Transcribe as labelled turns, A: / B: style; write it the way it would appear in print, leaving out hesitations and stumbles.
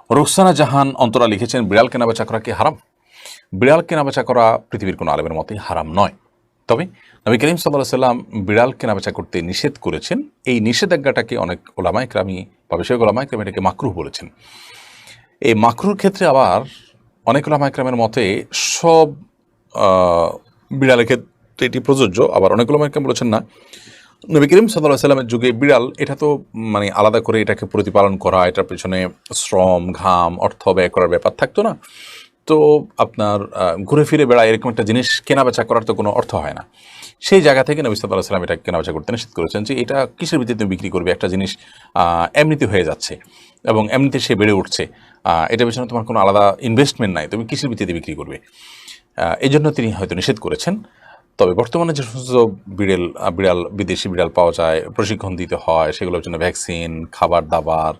A: রোকসানা জাহান অন্তরা লিখেছেন, বিড়াল কেনাবেচা করা কি হারাম? বিড়াল কেনাবেচা করা পৃথিবীর কোনো আলেমের মতোই হারাম নয়। তবে নবী করিম সাল্লাল্লাহু আলাইহি সাল্লাম বিড়াল কেনাবেচা করতে নিষেধ করেছেন। এই নিষেধাজ্ঞাটাকে অনেক ওলামায়ে কেরামি বা বিশেষ ওলামায়ে কেরাম এটাকে মাকরুহ বলেছেন। এই মাকরুহর ক্ষেত্রে আবার অনেক ওলামায়ে কেরামের মতে সব বিড়ালের ক্ষেত্রে এটি প্রযোজ্য, আবার অনেক ওলামায়ে কেরাম বলেছেন না। নবী করিম সাল্লাল্লাহু আলাইহি সাল্লামের যুগে বিড়াল এটা তো মানে আলাদা করে এটাকে প্রতিপালন করা, এটার পেছনে শ্রম, ঘাম, অর্থ ব্যয় করার ব্যাপার থাকতো না। তো আপনার ঘুরে ফিরে বেড়ায় এরকম একটা জিনিস কেনাবেচা করার তো কোনো অর্থ হয় না। সেই জায়গা থেকে নবী সাল্লাল্লাহু আলাইহি সাল্লাম এটা কেনাবেচা করতে নিষেধ করেছেন যে এটা কিসের ভিত্তিতে তুমি বিক্রি করবে? একটা জিনিস এমনিতে হয়ে যাচ্ছে এবং এমনিতে সে বেড়ে উঠছে, এটার পেছনে তোমার কোনো আলাদা ইনভেস্টমেন্ট নাই, তুমি কিসের ভিত্তিতে বিক্রি করবে? এই জন্য তিনি হয়তো নিষেধ করেছেন। তবে বর্তমানে যে সমস্ত বিড়াল বিদেশি বিড়াল পাওয়া যায়, প্রশিক্ষণ দিতে হয়, সেগুলোর জন্য ভ্যাকসিন, খাবার দাবার,